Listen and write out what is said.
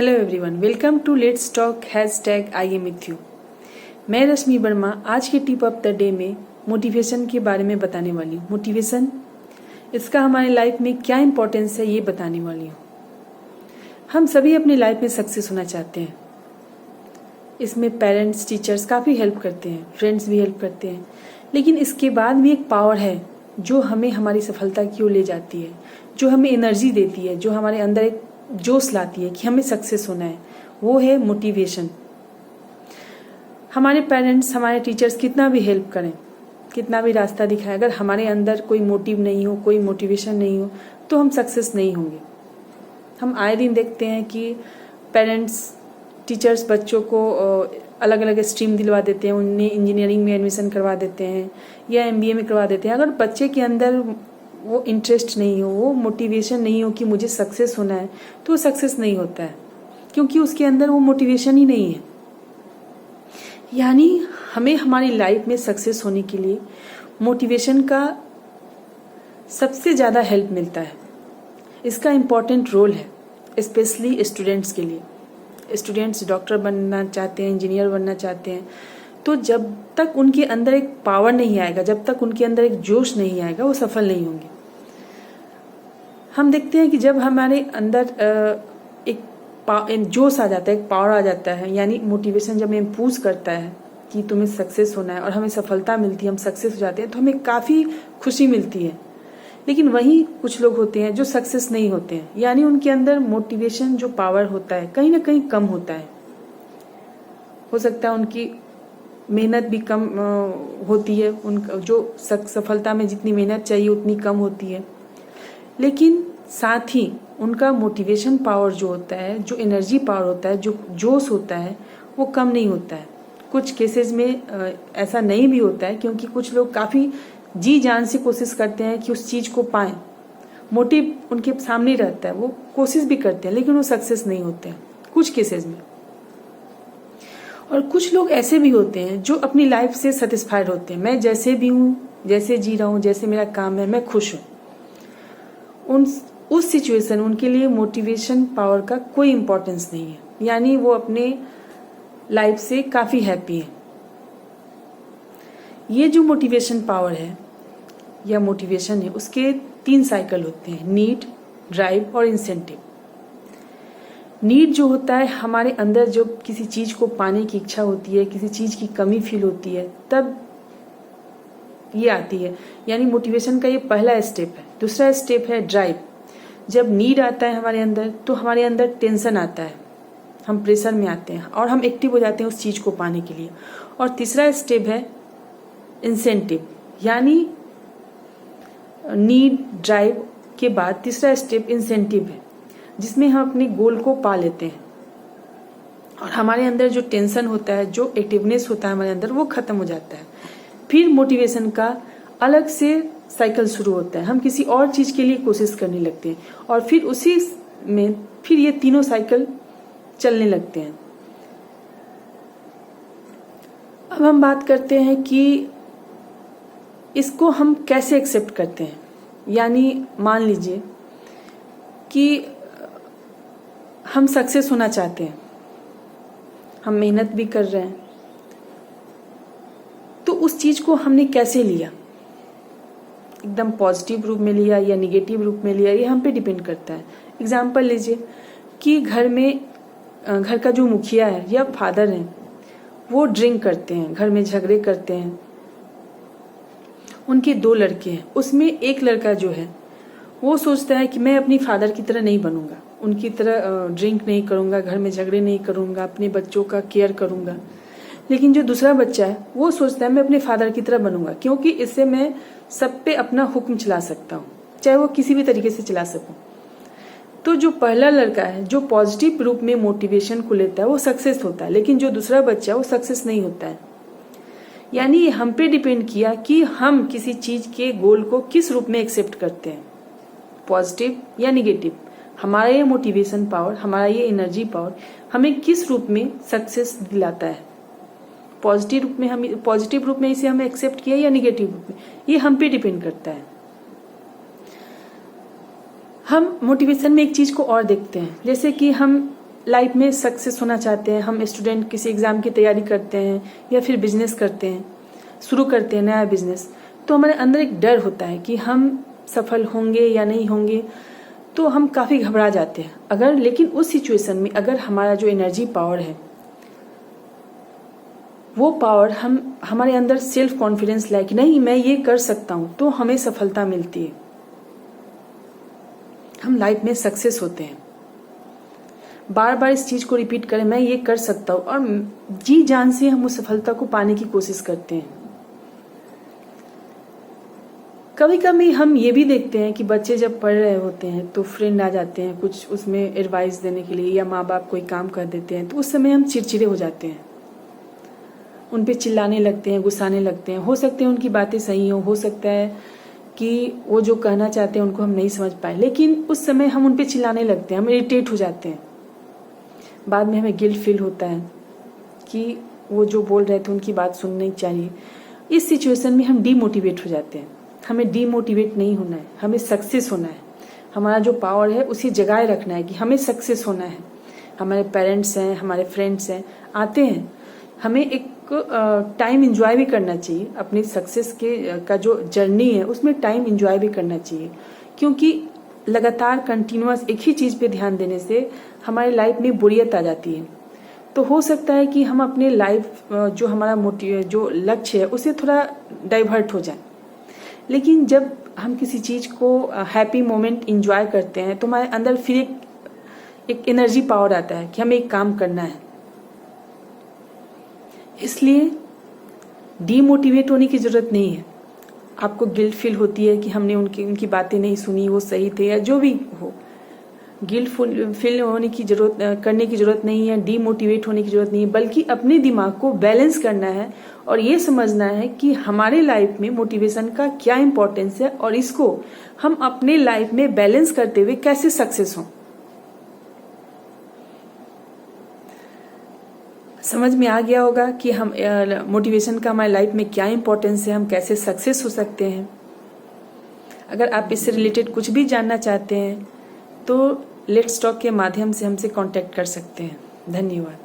Hello everyone, welcome to let's talk #I am with you। मैं रश्मि वर्मा आज के tip of the day में motivation के बारे में बताने वाली हूँ। मोटिवेशन, इसका हमारे लाइफ में क्या इम्पोर्टेंस है ये बताने वाली हूँ। हम सभी अपनी लाइफ में सक्सेस होना चाहते हैं। इसमें पेरेंट्स, टीचर्स काफ़ी हेल्प करते हैं, फ्रेंड्स भी हेल्प करते हैं, लेकिन इसके बाद भी एक पावर है जो हमें हमारी सफलता की ओर ले जाती है, जो हमें एनर्जी देती है, जो हमारे अंदर एक जोश लाती है कि हमें सक्सेस होना है। वो है मोटिवेशन। हमारे पेरेंट्स, हमारे टीचर्स कितना भी हेल्प करें, कितना भी रास्ता दिखाए, अगर हमारे अंदर कोई मोटिव नहीं हो, कोई मोटिवेशन नहीं हो, तो हम सक्सेस नहीं होंगे। हम आए दिन देखते हैं कि पेरेंट्स, टीचर्स बच्चों को अलग अलग स्ट्रीम दिलवा देते हैं, उन्हें इंजीनियरिंग में एडमिशन करवा देते हैं या MBA में करवा देते हैं। अगर बच्चे के अंदर वो इंटरेस्ट नहीं हो, वो मोटिवेशन नहीं हो कि मुझे सक्सेस होना है, तो वो सक्सेस नहीं होता है, क्योंकि उसके अंदर वो मोटिवेशन ही नहीं है। यानी हमें हमारी लाइफ में सक्सेस होने के लिए मोटिवेशन का सबसे ज़्यादा हेल्प मिलता है। इसका इम्पॉर्टेंट रोल है स्पेशली स्टूडेंट्स के लिए। स्टूडेंट्स डॉक्टर बनना चाहते हैं, इंजीनियर बनना चाहते हैं, तो जब तक उनके अंदर एक पावर नहीं आएगा, जब तक उनके अंदर एक जोश नहीं आएगा, वो सफल नहीं होंगे। हम देखते हैं कि जब हमारे अंदर एक जोश आ जाता है, एक पावर आ जाता है, यानी मोटिवेशन जब हमें पुश करता है कि तुम्हें सक्सेस होना है और हमें सफलता मिलती है, हम सक्सेस हो जाते हैं, तो हमें काफ़ी खुशी मिलती है। लेकिन वहीं कुछ लोग होते हैं जो सक्सेस नहीं होते हैं, यानी उनके अंदर मोटिवेशन जो पावर होता है कहीं ना कहीं कम होता है। हो सकता है उनकी मेहनत भी कम होती है, उनका जो सफलता में जितनी मेहनत चाहिए उतनी कम होती है, लेकिन साथ ही उनका मोटिवेशन पावर जो होता है, जो एनर्जी पावर होता है, जो जोश होता है, वो कम नहीं होता है। कुछ केसेस में ऐसा नहीं भी होता है, क्योंकि कुछ लोग काफ़ी जी जान से कोशिश करते हैं कि उस चीज़ को पाएं, मोटिव उनके सामने रहता है, वो कोशिश भी करते हैं, लेकिन वो सक्सेस नहीं होते हैं कुछ केसेस में। और कुछ लोग ऐसे भी होते हैं जो अपनी लाइफ से सेटिस्फाइड होते हैं। मैं जैसे भी हूँ, जैसे जी रहा हूँ, जैसे मेरा काम है, मैं खुश हूँ। उस सिचुएशन, उनके लिए मोटिवेशन पावर का कोई इम्पोर्टेंस नहीं है, यानी वो अपने लाइफ से काफ़ी हैप्पी है। ये जो मोटिवेशन पावर है या मोटिवेशन है, उसके 3 साइकिल होते हैं: नीड, ड्राइव और इंसेंटिव। नीड जो होता है, हमारे अंदर जो किसी चीज़ को पाने की इच्छा होती है, किसी चीज़ की कमी फील होती है, तब ये आती है, यानी मोटिवेशन का ये पहला स्टेप है। दूसरा स्टेप है ड्राइव। जब नीड आता है हमारे अंदर, तो हमारे अंदर टेंशन आता है, हम प्रेशर में आते हैं और हम एक्टिव हो जाते हैं उस चीज़ को पाने के लिए। और तीसरा स्टेप है इंसेंटिव, यानी नीड, ड्राइव के बाद तीसरा स्टेप इंसेंटिव है, जिसमें हम अपने गोल को पा लेते हैं और हमारे अंदर जो टेंशन होता है, जो एक्टिवनेस होता है हमारे अंदर, वो खत्म हो जाता है। फिर मोटिवेशन का अलग से साइकिल शुरू होता है, हम किसी और चीज़ के लिए कोशिश करने लगते हैं और फिर उसी में फिर ये तीनों साइकिल चलने लगते हैं। अब हम बात करते हैं कि इसको हम कैसे एक्सेप्ट करते हैं। यानी मान लीजिए कि हम सक्सेस होना चाहते हैं, हम मेहनत भी कर रहे हैं, तो उस चीज़ को हमने कैसे लिया, एकदम पॉजिटिव रूप में लिया या निगेटिव रूप में लिया, ये हम पे डिपेंड करता है। एग्जाम्पल लीजिए कि घर का जो मुखिया है या फादर हैं, वो ड्रिंक करते हैं, घर में झगड़े करते हैं, उनके 2 लड़के हैं, उसमें एक लड़का जो है वो सोचता है कि मैं अपनी फादर की तरह नहीं बनूंगा, उनकी तरह ड्रिंक नहीं करूंगा, घर में झगड़े नहीं करूंगा, अपने बच्चों का केयर करूंगा। लेकिन जो दूसरा बच्चा है वो सोचता है मैं अपने फादर की तरह बनूंगा, क्योंकि इससे मैं सब पे अपना हुक्म चला सकता हूँ, चाहे वो किसी भी तरीके से चला सकूं। तो जो पहला लड़का है, जो पॉजिटिव रूप में मोटिवेशन को लेता है, वो सक्सेस होता है, लेकिन जो दूसरा बच्चा है वो सक्सेस नहीं होता है। यानी ये हम पे डिपेंड किया कि हम किसी चीज के गोल को किस रूप में एक्सेप्ट करते हैं, पॉजिटिव या निगेटिव। हमारा ये मोटिवेशन पावर, हमारा ये एनर्जी पावर हमें किस रूप में सक्सेस दिलाता है। पॉजिटिव रूप में इसे हमें एक्सेप्ट किया या निगेटिव रूप में, ये हम पे डिपेंड करता है। हम मोटिवेशन में एक चीज को और देखते हैं, जैसे कि हम लाइफ में सक्सेस होना चाहते हैं, हम स्टूडेंट किसी एग्ज़ाम की तैयारी करते हैं या फिर बिजनेस करते हैं, शुरू करते हैं नया बिजनेस, तो हमारे अंदर एक डर होता है कि हम सफल होंगे या नहीं होंगे, तो हम काफ़ी घबरा जाते हैं। अगर लेकिन उस सिचुएशन में अगर हमारा जो एनर्जी पावर है वो पावर हमारे अंदर सेल्फ कॉन्फिडेंस लाए कि नहीं मैं ये कर सकता हूँ, तो हमें सफलता मिलती है, हम लाइफ में सक्सेस होते हैं। बार बार इस चीज को रिपीट करें, मैं ये कर सकता हूँ, और जी जान से हम उस सफलता को पाने की कोशिश करते हैं। कभी कभी हम ये भी देखते हैं कि बच्चे जब पढ़ रहे होते हैं तो फ्रेंड आ जाते हैं कुछ उसमें एडवाइस देने के लिए, या माँ बाप कोई काम कर देते हैं, तो उस समय हम चिड़चिड़े हो जाते हैं, उन पे चिल्लाने लगते हैं, गुस्साने लगते हैं। हो सकते हैं उनकी बातें सही हो सकता है कि वो जो कहना चाहते हैं उनको हम नहीं समझ पाए, लेकिन उस समय हम उन पे चिल्लाने लगते हैं, हम इरिटेट हो जाते हैं। बाद में हमें गिल्ट फील होता है कि वो जो बोल रहे थे उनकी बात सुननी चाहिए। इस सिचुएशन में हम डीमोटिवेट हो जाते हैं। हमें डीमोटिवेट नहीं होना है, हमें सक्सेस होना है। हमारा जो पावर है उसे जगाए रखना है कि हमें सक्सेस होना है। हमारे पेरेंट्स हैं, हमारे फ्रेंड्स हैं, आते हैं, हमें एक टाइम एंजॉय भी करना चाहिए। अपनी सक्सेस का जो जर्नी है उसमें टाइम एंजॉय भी करना चाहिए, क्योंकि लगातार कंटिन्यूअस एक ही चीज़ पे ध्यान देने से हमारे लाइफ में बोरियत आ जाती है। तो हो सकता है कि हम अपने लाइफ जो हमारा जो लक्ष्य है उसे थोड़ा डाइवर्ट हो जाए। लेकिन जब हम किसी चीज़ को हैप्पी मोमेंट एंजॉय करते हैं तो हमारे अंदर फिर एक एनर्जी पावर आता है कि हमें एक काम करना है। इसलिए डीमोटिवेट होने की जरूरत नहीं है। आपको गिल्ट फील होती है कि हमने उनकी बातें नहीं सुनी, वो सही थे या जो भी हो, गिल्ट फील होने की करने की जरूरत नहीं है, डीमोटिवेट होने की जरूरत नहीं है, बल्कि अपने दिमाग को बैलेंस करना है और ये समझना है कि हमारे लाइफ में मोटिवेशन का क्या इंपॉर्टेंस है और इसको हम अपने लाइफ में बैलेंस करते हुए कैसे सक्सेस हों। समझ में आ गया होगा कि हम मोटिवेशन का हमारी लाइफ में क्या इंपॉर्टेंस है, हम कैसे सक्सेस हो सकते हैं। अगर आप इससे रिलेटेड कुछ भी जानना चाहते हैं तो लेट्स टॉक के माध्यम से हमसे कांटेक्ट कर सकते हैं। धन्यवाद।